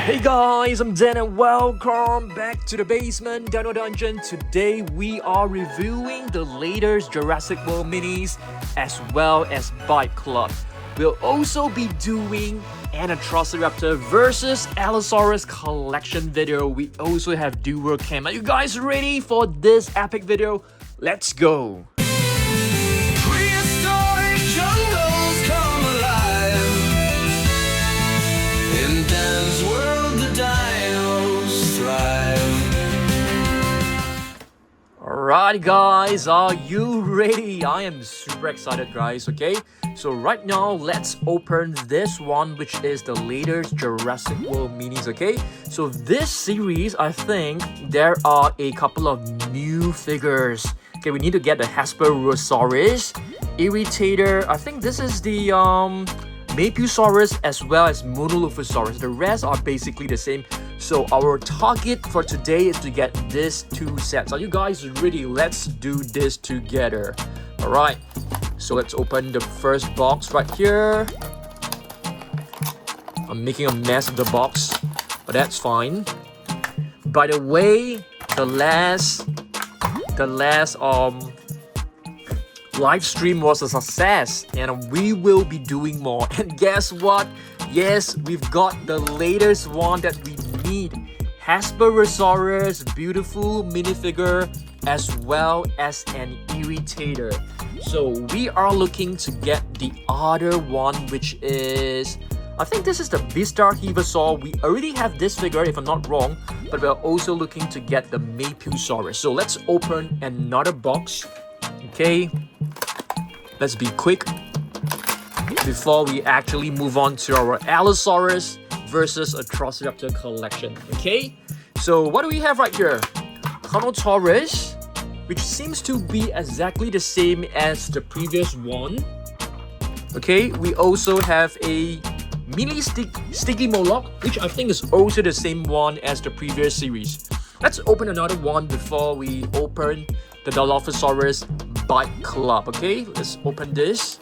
Hey guys, I'm Dan and welcome back to the basement Dino Dungeon. Today we are reviewing the latest Jurassic World minis as well as Bike Club. We'll also be doing an Atrociraptor versus Allosaurus collection video. We also have dual cam. Are you guys ready for this epic video? Let's go! Prehistoric jungles come alive. In Dan's world, the dinos thrive. Alright guys, are you ready? I am super excited guys, okay? So right now, let's open this one, which is the latest Jurassic World minis, okay? So this series, I think there are a couple of new figures. Okay, we need to get the Atrociraptor, Irritator. I think this is the Mosasaurus as well as Dilophosaurus. The rest are basically the same. So our target for today is to get these two sets. Are you guys ready? Let's do this together. Alright, so let's open the first box right here. I'm making a mess of the box, but that's fine. By the way, the last live stream was a success and we will be doing more. And guess what? Yes, we've got the latest one that we need. Atrociraptor, beautiful minifigure as well as an Irritator. So we are looking to get the other one, which is, I think this is the Dinosaur. We already have this figure if I'm not wrong, but we're also looking to get the Mosasaurus. So let's open another box. Okay, let's be quick before we actually move on to our Allosaurus versus Atrociraptor collection. Okay, so what do we have right here? Giganotosaurus, which seems to be exactly the same as the previous one. Okay, we also have a mini sticky Moloch, which I think is also the same one as the previous series. Let's open another one before we open the Dilophosaurus Bike Club. Okay, let's open this.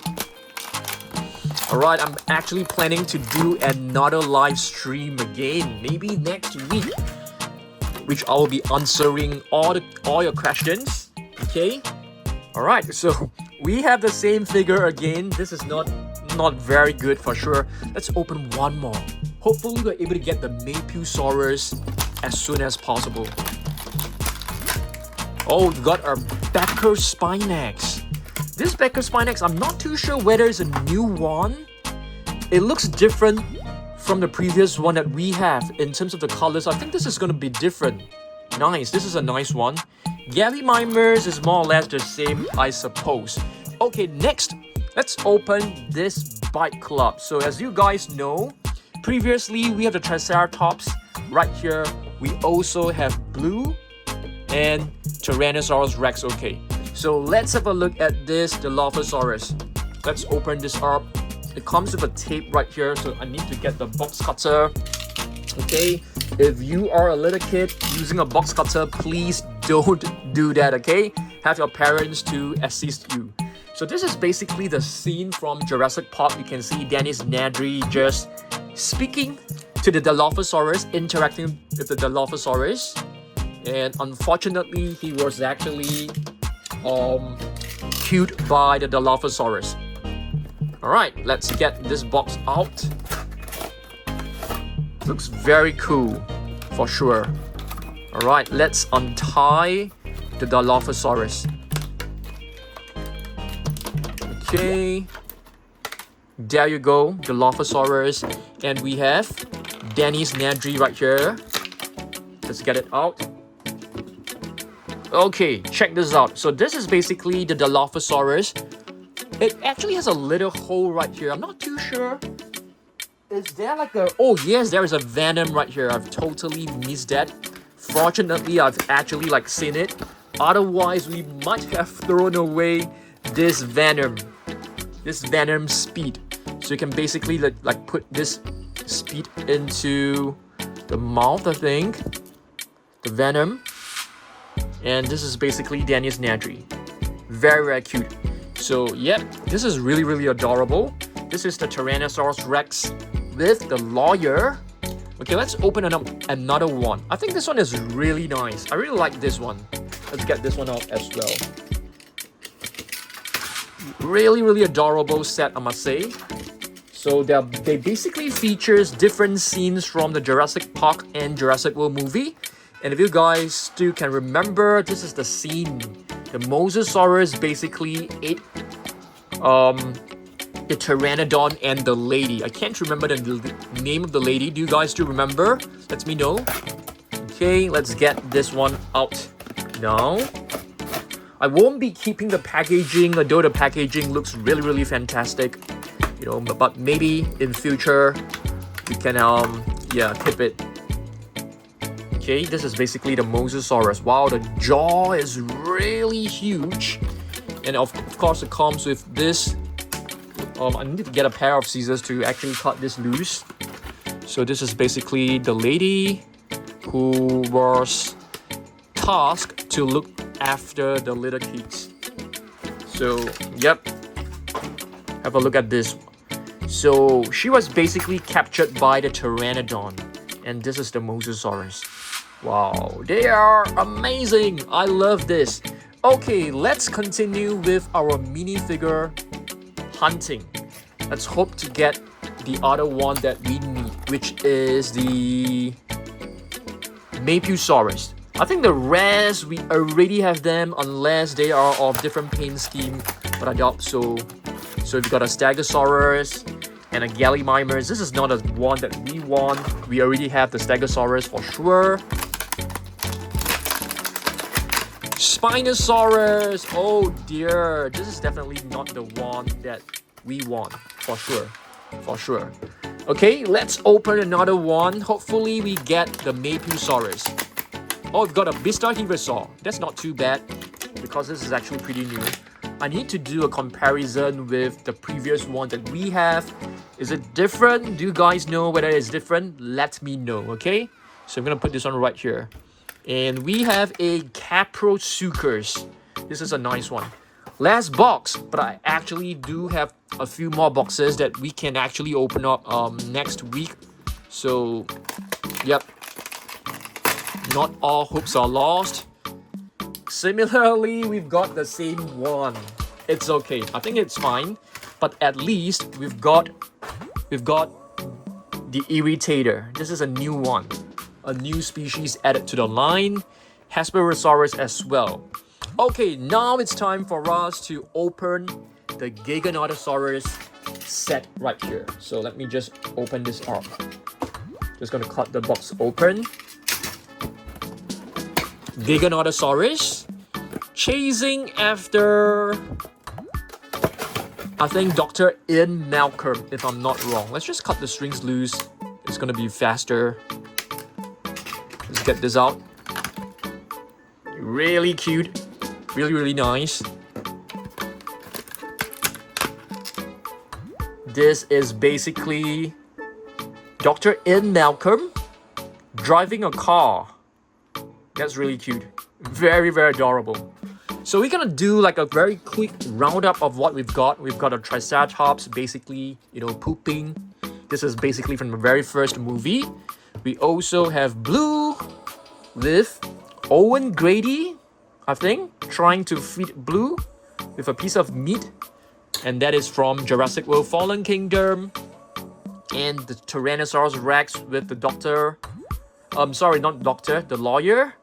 Alright, I'm actually planning to do another live stream again, maybe next week, which I'll be answering all your questions. Okay, alright, so we have the same figure again. This is not very good for sure. Let's open one more. Hopefully we're able to get the Mosasaurus as soon as possible. Oh, we got our Becker Spinax. This Becker Spinax, I'm not too sure whether it's a new one. It looks different from the previous one that we have in terms of the colors. I think this is going to be different. Nice, this is a nice one. Galley Mimers is more or less the same, I suppose. Okay, next, let's open this Bike Club. So as you guys know, previously we have the Triceratops right here. We also have Blue and Tyrannosaurus Rex. Okay, so let's have a look at this Dilophosaurus. Let's open this up. It comes with a tape right here, so I need to get the box cutter. Okay, if you are a little kid using a box cutter, please don't do that, okay? Have your parents to assist you. So this is basically the scene from Jurassic Park. You can see Dennis Nedry just speaking to the Dilophosaurus, interacting with the Dilophosaurus. And unfortunately, he was actually killed by the Dilophosaurus. Alright, let's get this box out. Looks very cool, for sure. Alright, let's untie the Dilophosaurus. Okay. There you go, Dilophosaurus. And we have Dennis Nedry right here. Let's get it out. Okay, check this out. So this is basically the Dilophosaurus. It actually has a little hole right here. I'm not too sure. Is there like a... Oh yes, there is a venom right here. I've totally missed that. Fortunately, I've actually seen it. Otherwise, we might have thrown away this venom. This venom speed. So you can basically put this speed into the mouth, I think. The venom. And this is basically Dennis Nedry. Very, very cute. So, yep, this is really adorable. This is the Tyrannosaurus Rex with the lawyer. Okay, let's open up another one. I think this one is really nice. I really like this one. Let's get this one out as well. Really, really adorable set, I must say. So they basically features different scenes from the Jurassic Park and Jurassic World movie. And if you guys still can remember, this is the scene. The Mosasaurus basically ate the Pteranodon and the lady. I can't remember the name of the lady. Do you guys still remember? Let me know. Okay, let's get this one out now. I won't be keeping the packaging, although the packaging looks really, really fantastic. You know, but maybe in future we can keep it. Okay, this is basically the Mosasaurus. Wow, the jaw is really huge. And of course it comes with this. I need to get a pair of scissors to actually cut this loose. So this is basically the lady who was tasked to look after the little kids. So, yep. Have a look at this. So, she was basically captured by the Pteranodon. And this is the Mosasaurus. Wow, they are amazing. I love this. Okay, let's continue with our minifigure hunting. Let's hope to get the other one that we need, which is the Dilophosaurus. I think the rest we already have them unless they are of different paint scheme, but I doubt so. So we've got a Stegosaurus and a Gallimimus. This is not the one that we want. We already have the Stegosaurus for sure. Spinosaurus. Oh dear, this is definitely not the one that we want for sure. Okay, let's open another one. Hopefully we get the Dilophosaurus. Oh, we've got a Bistahirasaur. That's not too bad because this is actually pretty new. I need to do a comparison with the previous one that we have. Is it different? Do you guys know whether it's different? Let me know, okay? So I'm gonna put this one right here. And we have a Atrociraptor. This is a nice one. Last box, but I actually do have a few more boxes that we can actually open up next week. So, yep. Not all hopes are lost. Similarly, we've got the same one. It's okay. I think it's fine. But at least we've got the Irritator. This is a new one. A new species added to the line. Atrociraptor as well. Okay, now it's time for us to open the Giganotosaurus set right here. So let me just open this up. Just gonna cut the box open. Giganotosaurus chasing after, I think, Dr. Ian Malcolm, if I'm not wrong. Let's just cut the strings loose. It's gonna be faster. Let's get this out. Really cute. Really, really nice. This is basically Dr. Ian Malcolm driving a car. That's really cute. Very, very adorable. So we're gonna do like a very quick roundup of what we've got. We've got a Triceratops basically, pooping. This is basically from the very first movie. We also have Blue with Owen Grady, I think, trying to feed Blue with a piece of meat. And that is from Jurassic World Fallen Kingdom. And the Tyrannosaurus Rex with the doctor, the lawyer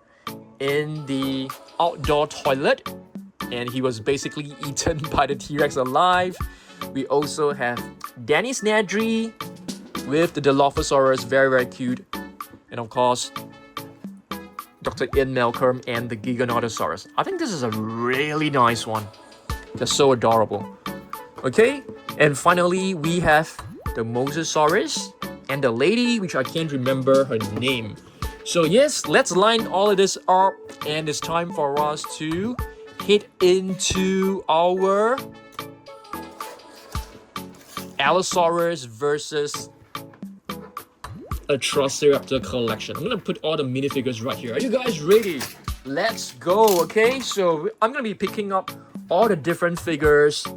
in the outdoor toilet. And he was basically eaten by the T-Rex alive. We also have Danny Snadry with the Dilophosaurus, very, very cute. And of course, Dr. Ian Malcolm and the Giganotosaurus. I think this is a really nice one. They're so adorable. Okay, and finally we have the Mosasaurus and the lady, which I can't remember her name. So yes, let's line all of this up, and it's time for us to head into our Allosaurus versus Atrociraptor collection. I'm gonna put all the minifigures right here. Are you guys ready? Let's go, okay? So I'm gonna be picking up all the different figures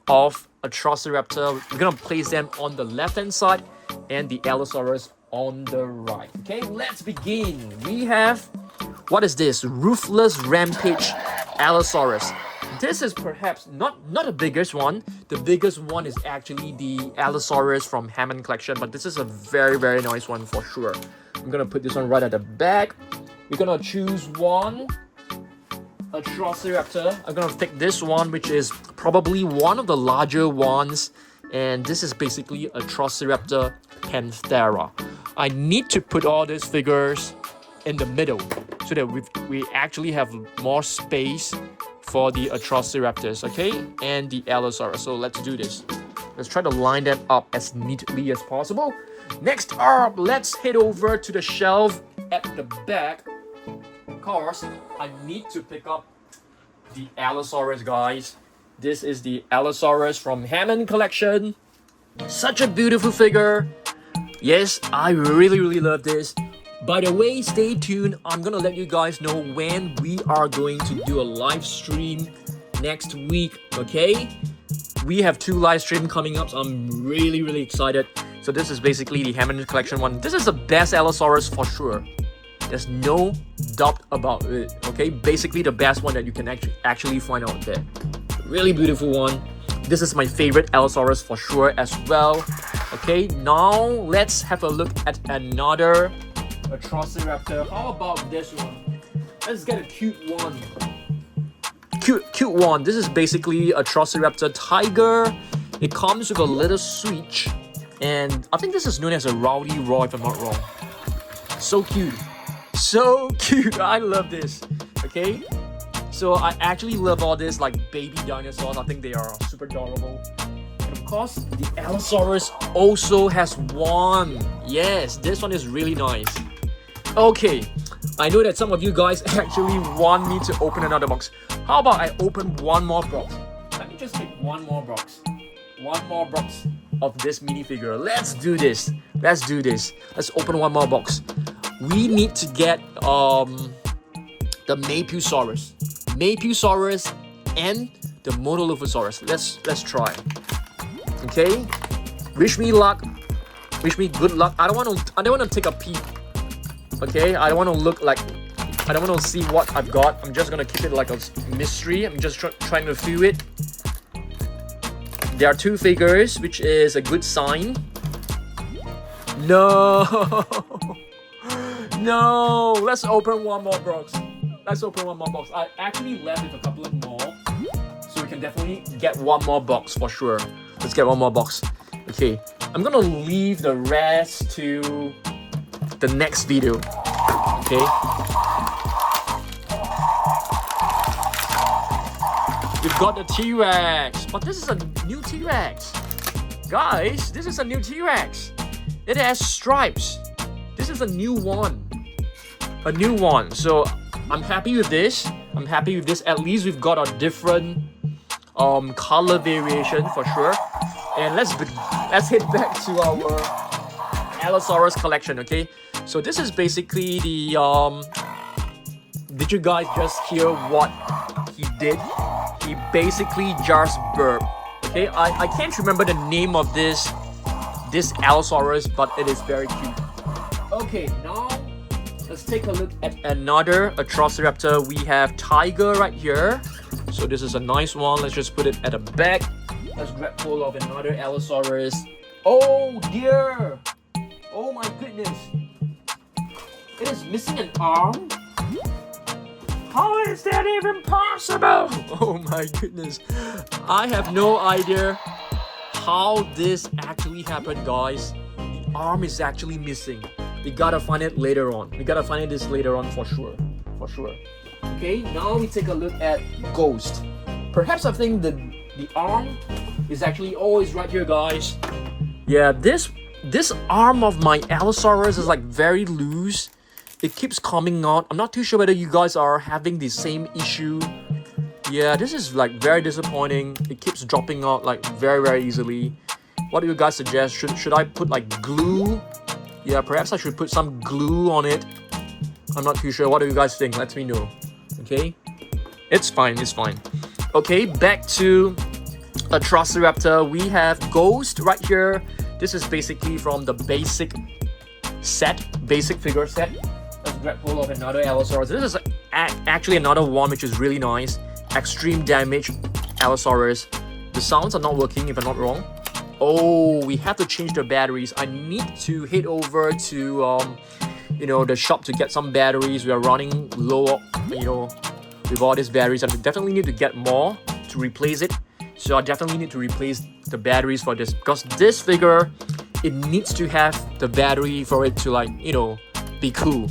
of Atrociraptor. We're gonna place them on the left hand side and the Allosaurus on the right. Okay, let's begin. We have, what is this? Ruthless Rampage Allosaurus. This is perhaps not the biggest one. The biggest one is actually the Allosaurus from Hammond Collection, but this is a very, very nice one for sure. I'm gonna put this one right at the back. We're gonna choose one Atrociraptor. I'm gonna take this one, which is probably one of the larger ones, and this is basically Atrociraptor Panthera. I need to put all these figures in the middle so that we actually have more space for the Atrociraptors, okay, and the Allosaurus. So let's do this. Let's try to line them up as neatly as possible. Next up, let's head over to the shelf at the back. Of course, I need to pick up the Allosaurus, guys. This is the Allosaurus from Hammond Collection. Such a beautiful figure. Yes, I really, really love this. By the way, stay tuned. I'm gonna let you guys know when we are going to do a live stream next week, okay? We have 2 live streams coming up, so I'm really, really excited. So this is basically the Hammond Collection one. This is the best Allosaurus for sure. There's no doubt about it, okay? Basically the best one that you can actually find out there. Really beautiful one. This is my favorite Allosaurus for sure as well. Okay, now let's have a look at another Atrociraptor. How about this one? Let's get a cute one. Cute one. This is basically Atrociraptor Tiger. It comes with a little switch, and I think this is known as a Rowdy Roar if I'm not wrong. So cute. So cute. I love this. Okay, so I actually love all this like baby dinosaurs. I think they are super adorable. And of course, the Allosaurus also has one. Yes, this one is really nice. Okay, I know that some of you guys actually want me to open another box. How about I open one more box? Let me just take one more box. One more box of this minifigure. Let's do this. Let's do this. Let's open one more box. We need to get the Dilophosaurus. Dilophosaurus and the Mosasaurus. Let's try. Okay? Wish me luck. Wish me good luck. I don't want to take a peek. Okay? I don't want to look like, I don't want to see what I've got. I'm just gonna keep it like a mystery. I'm just trying to feel it. There are 2 figures, which is a good sign. No. No. Let's open one more box. Let's open one more box. I actually left with a couple of more, so we can definitely get one more box for sure. Let's get one more box. Okay, I'm gonna leave the rest to the next video. Okay. We've got the T-Rex, but this is a new T-Rex. Guys, this is a new T-Rex. It has stripes. This is a new one. A new one. So I'm happy with this. I'm happy with this. At least we've got a different color variation for sure. And let's head back to our Allosaurus collection, okay? So this is basically the did you guys just hear what he did? He basically just burped. Okay, I can't remember the name of this Allosaurus, but it is very cute. Okay, now let's take a look at another Atrociraptor. We have Tiger right here. So this is a nice one. Let's just put it at the back. Let's grab hold of another Allosaurus. Oh dear! Oh my goodness! It is missing an arm? How is that even possible? Oh my goodness. I have no idea how this actually happened, guys. The arm is actually missing. We gotta find it later on. We gotta find this later on for sure. For sure. Okay, now we take a look at Ghost. Perhaps I think the arm is actually always right here, guys. Yeah, this arm of my Allosaurus is like very loose. It keeps coming out. I'm not too sure whether you guys are having the same issue. Yeah, this is like very disappointing. It keeps dropping out like very, very easily. What do you guys suggest? Should I put like glue? Yeah, perhaps I should put some glue on it. I'm not too sure. What do you guys think? Let me know. Okay? It's fine, it's fine. Okay, back to Atrociraptor. We have Ghost right here. This is basically from the basic set, basic figure set. Let's grab hold of another Allosaurus. This is actually another one which is really nice. Extreme damage Allosaurus. The sounds are not working if I'm not wrong. Oh, we have to change the batteries. I need to head over to the shop to get some batteries. We are running low, with all these batteries. I definitely need to get more to replace it. So I definitely need to replace the batteries for this, because this figure, it needs to have the battery for it to be cool.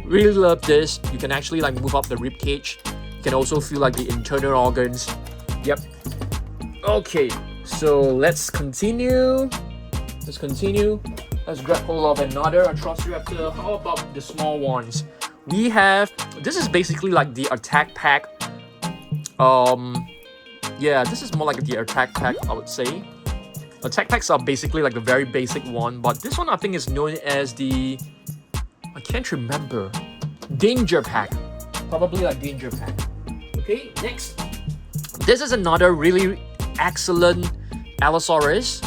Really love this. You can actually move up the rib cage. You can also feel the internal organs. Yep. Okay, so let's continue. Let's grab hold of another Atrociraptor. How about the small ones? We have, this is basically the attack pack. Yeah, this is more like the attack pack, I would say. Attack packs are basically the very basic one, but this one I think is known as the, I can't remember, danger pack. Probably danger pack. Okay, next. This is another really excellent Allosaurus.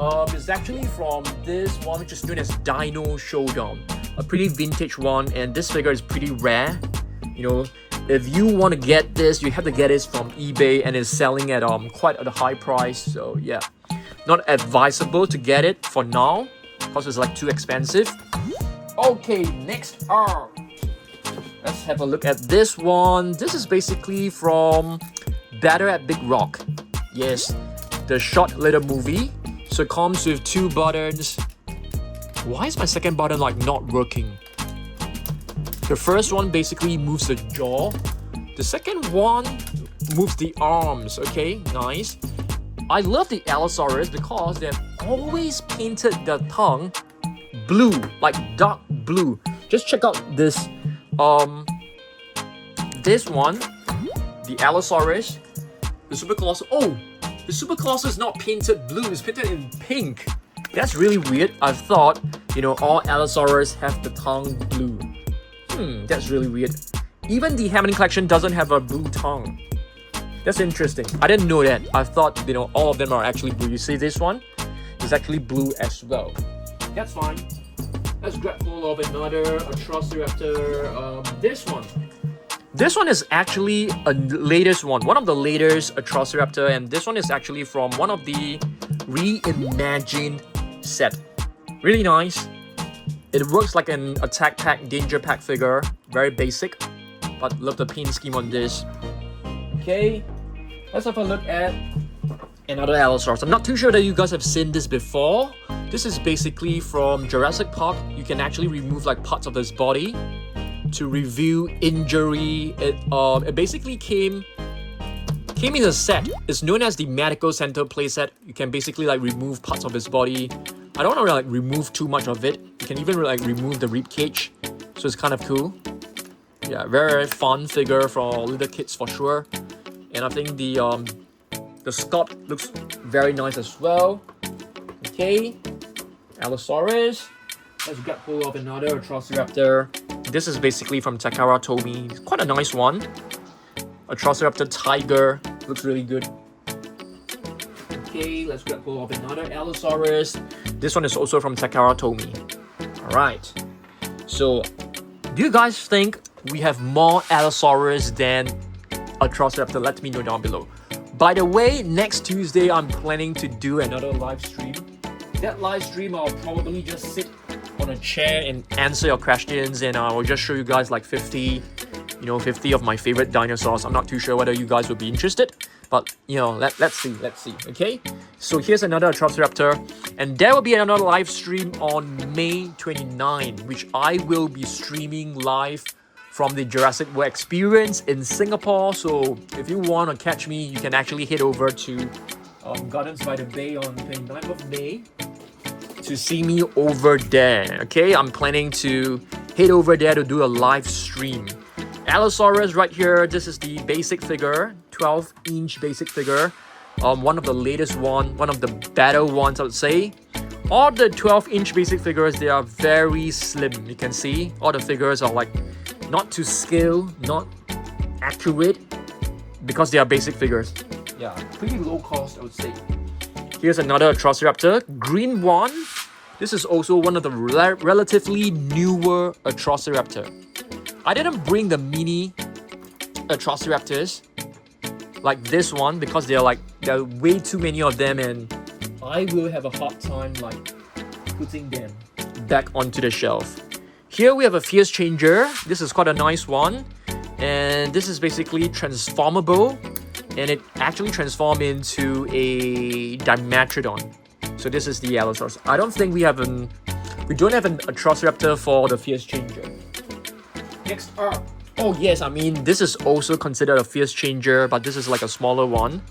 It's actually from this one which is known as Dino Showdown. A pretty vintage one, and this figure is pretty rare. If you want to get this, you have to get it from eBay, and it's selling at quite a high price. So yeah, not advisable to get it for now because it's too expensive. Okay, next up, let's have a look at this one. This is basically from Battle at Big Rock. Yes, the short little movie. So it comes with two buttons. Why is my second button not working? The first one basically moves the jaw. The second one moves the arms. Okay, nice. I love the Allosaurus because they've always painted the tongue blue, dark blue. Just check out this. This one, the Allosaurus, the Super Colossus. Oh, the Super Colossus is not painted blue. It's painted in pink. That's really weird. I thought, all Allosaurus have the tongue blue. That's really weird. Even the Hammond collection doesn't have a blue tongue. That's interesting. I didn't know that. I thought, all of them are actually blue. You see this one? It's actually blue as well. That's fine. Let's grab hold of another Atrociraptor. This one. This one is actually a latest one. One of the latest Atrociraptor. And this one is actually from one of the reimagined set. Really nice. It works like an attack pack, danger pack figure. Very basic, but love the paint scheme on this. Okay, let's have a look at another Allosaurus. I'm not too sure that you guys have seen this before. This is basically from Jurassic Park. You can actually remove parts of his body to reveal injury. It basically came in a set. It's known as the Medical Center playset. You can basically remove parts of his body. I don't want to remove too much of it. You can even remove the rib cage, so it's kind of cool. Yeah, very fun figure for little kids for sure. And I think the sculpt looks very nice as well. Okay, Allosaurus. Let's get hold of another Atrociraptor. This is basically from Takara Tomy. It's quite a nice one. Atrociraptor Tiger looks really good. Okay, let's grab hold of another Allosaurus. This one is also from Takara Tomy. Alright. So, do you guys think we have more Allosaurus than Atrociraptor? Let me know down below. By the way, next Tuesday I'm planning to do another live stream. That live stream I'll probably just sit on a chair and answer your questions, and I will just show you guys 50 of my favorite dinosaurs. I'm not too sure whether you guys will be interested, but let's see, okay? So here's another Atrociraptor, and there will be another live stream on May 29, which I will be streaming live from the Jurassic World Experience in Singapore. So if you want to catch me, you can actually head over to Gardens by the Bay on 29th of May to see me over there, okay? I'm planning to head over there to do a live stream. Allosaurus right here, this is the basic figure, 12-inch basic figure. One of the latest one of the better ones, I would say. All the 12-inch basic figures, they are very slim. You can see all the figures are not to scale, not accurate, because they are basic figures. Yeah, pretty low cost, I would say. Here's another Atrociraptor, green one. This is also one of the relatively newer Atrociraptor. I didn't bring the mini Atrociraptors like this one because there are way too many of them, and I will have a hard time like putting them back onto the shelf. Here we have a Fierce Changer. This is quite a nice one, and this is basically transformable, and it actually transforms into a Dimetrodon. So this is the Allosaurus. I don't think we don't have an Atrociraptor for the Fierce Changer. Next up. Oh yes, I mean this is also considered a Fierce Changer, but this is like a smaller one.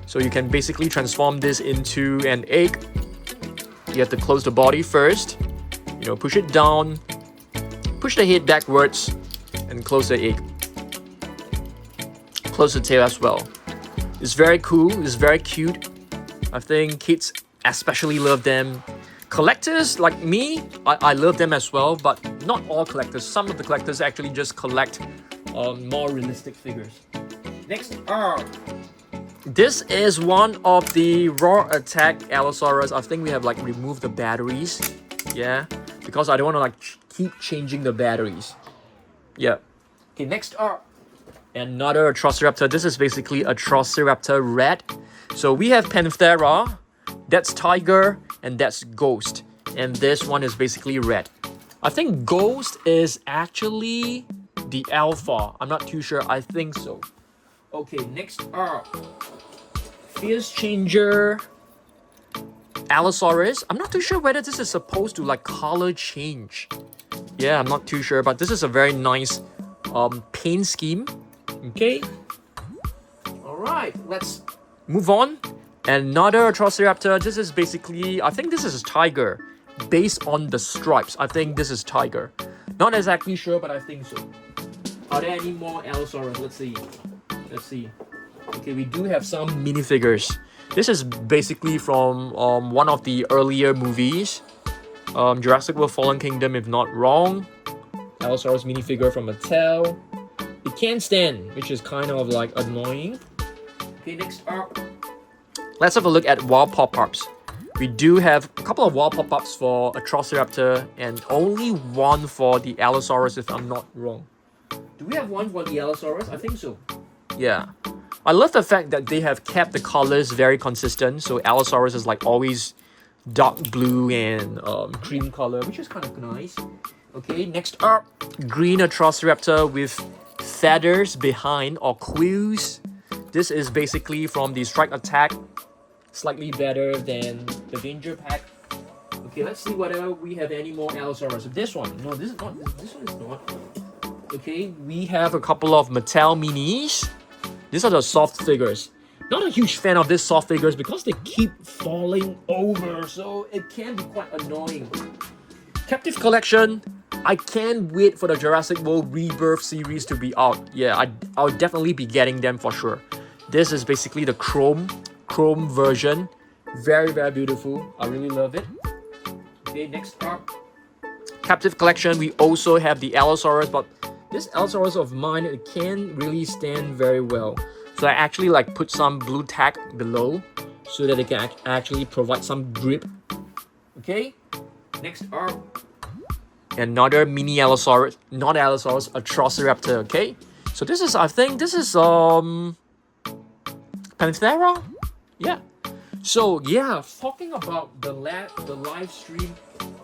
So you can basically transform this into an egg. You have to close the body first. Push it down, push the head backwards, and close the egg. Close the tail as well. It's very cool, it's very cute. I think kids especially love them. Collectors like me, I love them as well, but not all collectors. Some of the collectors actually just collect more realistic figures. Next up. This is one of the Raw Attack Allosaurus. I think we have removed the batteries. Yeah, because I don't want to keep changing the batteries. Yeah. Okay, next up. Another Atrociraptor. This is basically Atrociraptor Red. So we have Panthera, that's Tiger, and that's Ghost. And this one is basically red. I think Ghost is actually the alpha. I'm not too sure. I think so. Okay, next up. Fierce Changer Allosaurus. I'm not too sure whether this is supposed to color change. Yeah, I'm not too sure, but this is a very nice paint scheme. Okay. Alright, let's move on. Another Atrociraptor. This is basically, I think this is a tiger. Based on the stripes, I think this is tiger. Not exactly sure, but I think so. Are there any more Allosaurus? Let's see. Okay, we do have some minifigures. This is basically from one of the earlier movies. Jurassic World Fallen Kingdom, if not wrong. Allosaurus minifigure from Mattel. It can't stand, which is kind of annoying. Okay, next up. Let's have a look at wall pop-ups. We do have a couple of wall pop-ups for Atrociraptor and only one for the Allosaurus, if I'm not wrong. Do we have one for the Allosaurus? I think so. Yeah. I love the fact that they have kept the colors very consistent. So Allosaurus is always dark blue and cream color, which is kind of nice. Okay, next up. Green Atrociraptor with feathers behind or quills. This is basically from the Strike Attack. Slightly better than the Danger Pack. Okay, let's see whether we have any more Allosaurus. This one. No, this is not. This one is not. Okay, we have a couple of Mattel minis. These are the soft figures. Not a huge fan of these soft figures because they keep falling over, so it can be quite annoying. Captive Collection. I can't wait for the Jurassic World Rebirth series to be out. Yeah, I'll definitely be getting them for sure. This is basically the chrome version. Very, very beautiful. I really love it. Okay, next up. Captive Collection. We also have the Allosaurus, but this Allosaurus of mine, it can't really stand very well. So I actually put some blue tack below so that it can actually provide some grip. Okay, next up. Another mini Allosaurus, not Allosaurus, Atrociraptor. Okay, so this is, I think this is Panthera. Yeah. So yeah, talking about the live stream,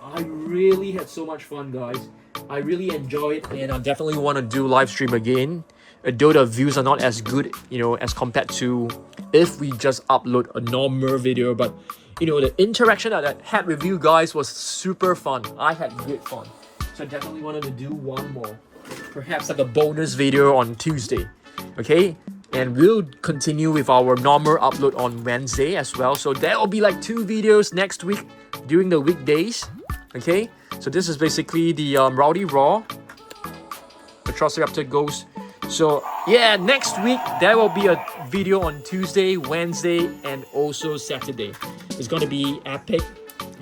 I really had so much fun, guys. I really enjoyed it, and I definitely want to do live stream again. Though the views are not as good, as compared to if we just upload a normal video, but the interaction that I had with you guys was super fun. I had great fun. So I definitely wanted to do one more. Perhaps a bonus video on Tuesday. Okay? And we'll continue with our normal upload on Wednesday as well. So there will be 2 videos next week during the weekdays. Okay? So this is basically the Rowdy Raw. Atrociraptor Ghost. So yeah, next week there will be a video on Tuesday, Wednesday, and also Saturday. It's gonna be epic.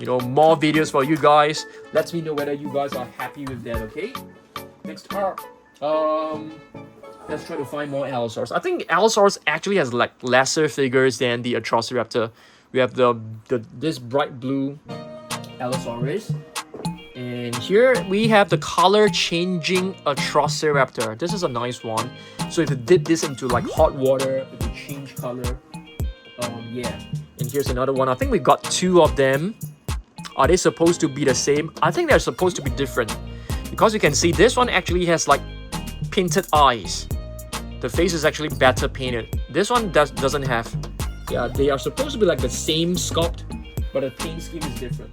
More videos for you guys. Let me know whether you guys are happy with that, okay? Next up, let's try to find more Allosaurus. I think Allosaurus actually has lesser figures than the Atrociraptor. We have this bright blue Allosaurus. And here we have the color changing Atrociraptor. This is a nice one. So if you dip this into like hot water, it will change color. Yeah. And here's another one. I think we got two of them. Are they supposed to be the same? I think they're supposed to be different. Because you can see this one actually has like painted eyes. The face is actually better painted. This one doesn't have. Yeah, they are supposed to be like the same sculpt, but the paint scheme is different.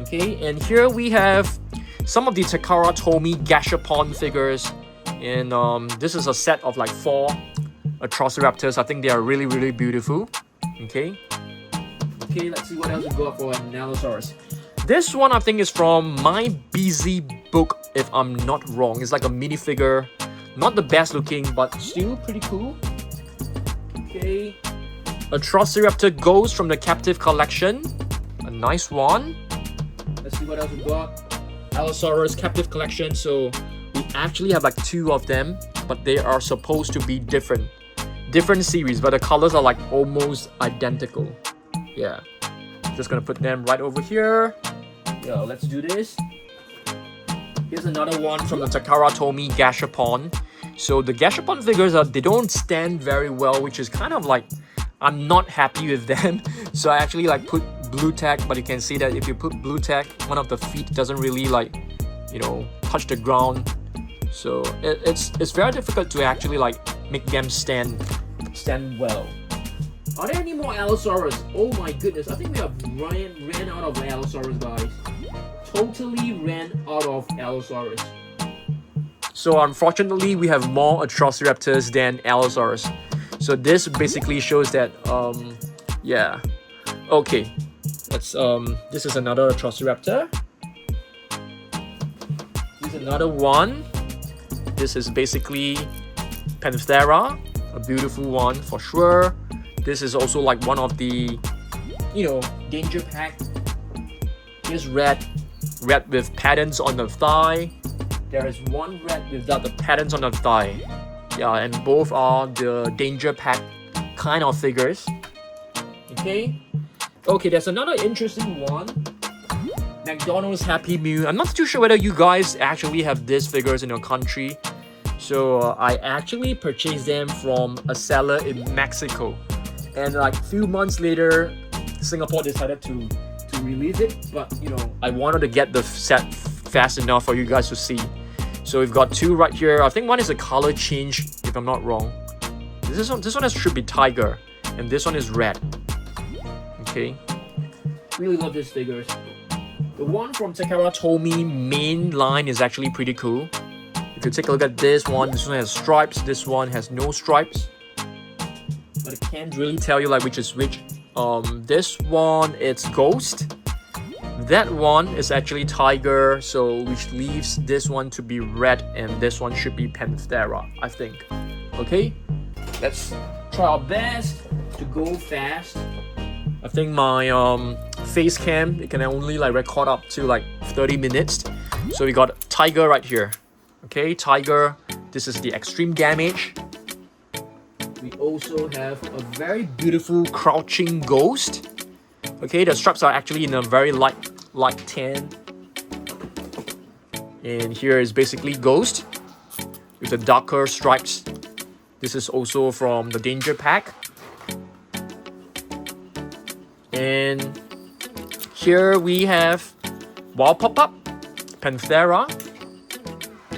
Okay, and here we have some of the Takara Tomy Gashapon figures. And this is a set of like 4 Atrociraptors. I think they are really, really beautiful. Okay. Okay, let's see what else we got for an Allosaurus. This one I think is from My Busy Book, if I'm not wrong. It's like a minifigure. Not the best looking, but still pretty cool. Okay. Atrociraptor Ghost from the Captive Collection. A nice one. Let's see what else we got. Allosaurus Captive Collection. So we actually have like 2 of them, but they are supposed to be different series, but the colors are like almost identical. Yeah, just gonna put them right over here. Yeah, let's do this. Here's another one from the Takara Tomy Gashapon. So the Gashapon figures they don't stand very well, which is kind of like, I'm not happy with them. So I actually like put blue tack, but you can see that if you put blue tack, one of the feet doesn't really like, you know, touch the ground. So it's very difficult to actually like make them stand well. Are there any more Allosaurus? Oh my goodness, I think we have ran out of Allosaurus, guys. Totally ran out of Allosaurus. So unfortunately, we have more Atrociraptors than Allosaurus. So this basically shows that, yeah. Okay, let's, this is another Atrociraptor. Here's another one. This is basically Panthera, a beautiful one for sure. This is also like one of the, you know, danger pack. Here's red with patterns on the thigh. There is one red without the patterns on the thigh. Yeah, and both are the danger pack kind of figures. Okay. Okay, there's another interesting one. McDonald's Happy Meal. I'm not too sure whether you guys actually have these figures in your country. So I actually purchased them from a seller in Mexico. And like a few months later, Singapore decided to release it. But you know, I wanted to get the set fast enough for you guys to see. So we've got 2 right here. I think one is a color change, if I'm not wrong. This one should be tiger, and this one is red. Okay. Really love these figures. The one from Takara Tomy main line is actually pretty cool. If you take a look at this one has stripes. This one has no stripes. But I can't really tell you like which is which. This one it's Ghost. That one is actually Tiger, so which leaves this one to be red, and this one should be Panthera, I think. Okay, let's try our best to go fast. I think my face cam, it can only like record up to like 30 minutes. So we got Tiger right here. Okay, Tiger. This is the extreme damage. We also have a very beautiful crouching Ghost. Okay, the stripes are actually in a very light tan. And here is basically Ghost with the darker stripes. This is also from the Danger Pack. And here we have Wild Pop-Up, Panthera.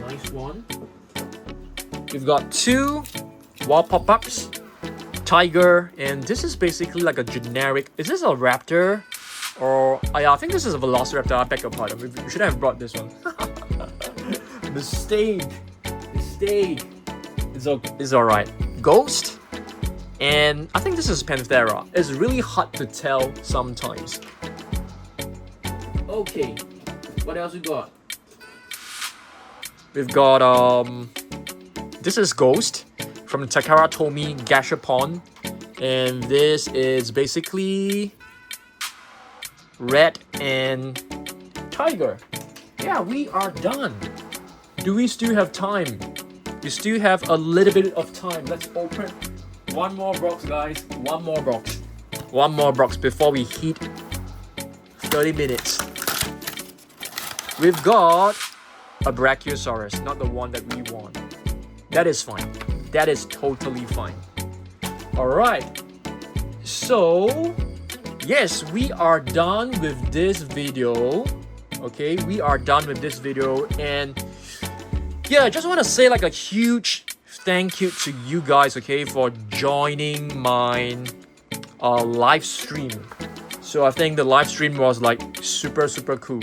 Nice one. We've got 2 Wild Pop-Ups, Tiger, and this is basically like a generic. Is this a raptor? Or yeah, I think this is a Velociraptor. I beg your pardon. We should have brought this one. Mistake. It's alright. Ghost, and I think this is Panthera. It's really hard to tell sometimes. Okay, what else we got? We've got this is Ghost from the Takara Tomy Gashapon, and this is basically red and tiger. Yeah, we are done. Do we still have time? We still have a little bit of time. Let's open one more box, guys. One more box before we hit 30 minutes. We've got a Brachiosaurus, not the one that we want. That is fine. That is totally fine. Alright. So, yes, we are done with this video. Okay, we are done with this video. And yeah, I just want to say like a huge thank you to you guys, okay, for joining my live stream. So I think the live stream was like super cool.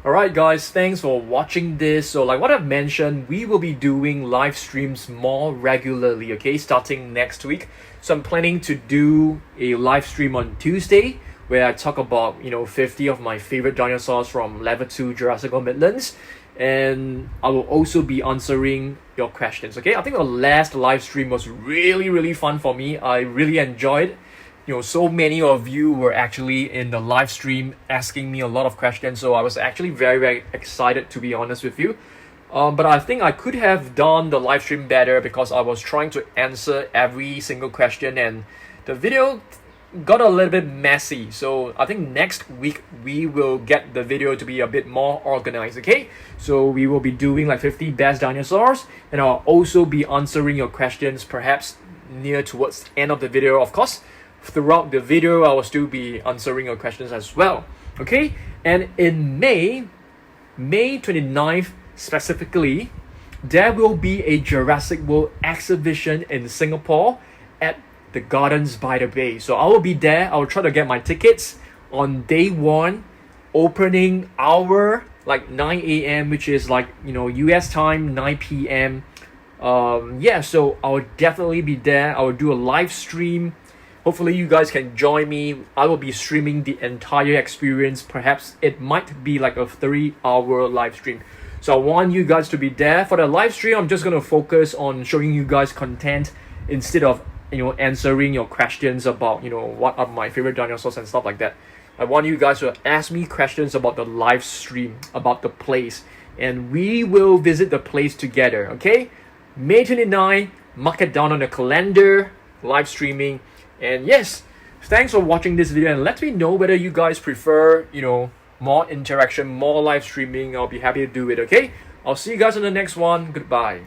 Alright guys, thanks for watching this. So like what I've mentioned, we will be doing live streams more regularly, okay, starting next week. So I'm planning to do a live stream on Tuesday where I talk about, 50 of my favorite dinosaurs from Level 2 Jurassic Midlands. And I will also be answering your questions, okay? I think the last live stream was really fun for me. I really enjoyed. So many of you were actually in the live stream asking me a lot of questions, so I was actually very excited, to be honest with you. But I think I could have done the live stream better because I was trying to answer every single question and the video got a little bit messy. So I think next week we will get the video to be a bit more organized, okay? So we will be doing like 50 best dinosaurs, and I'll also be answering your questions perhaps near towards the end of the video, of course. Throughout the video, I will still be answering your questions as well. Okay? And in May 29th specifically, there will be a Jurassic World exhibition in Singapore at the Gardens by the Bay. So I will be there. I will try to get my tickets on day 1, opening hour like 9 a.m, which is like, US time, 9 p.m. Yeah, so I will definitely be there. I will do a live stream. Hopefully you guys can join me. I will be streaming the entire experience. Perhaps it might be like a 3-hour live stream. So I want you guys to be there. For the live stream, I'm just going to focus on showing you guys content instead of, answering your questions about, what are my favorite dinosaurs and stuff like that. I want you guys to ask me questions about the live stream, about the place. And we will visit the place together, okay? May 29, mark it down on the calendar, live streaming. And yes, thanks for watching this video, and let me know whether you guys prefer, more interaction, more live streaming. I'll be happy to do it, okay? I'll see you guys in the next one. Goodbye.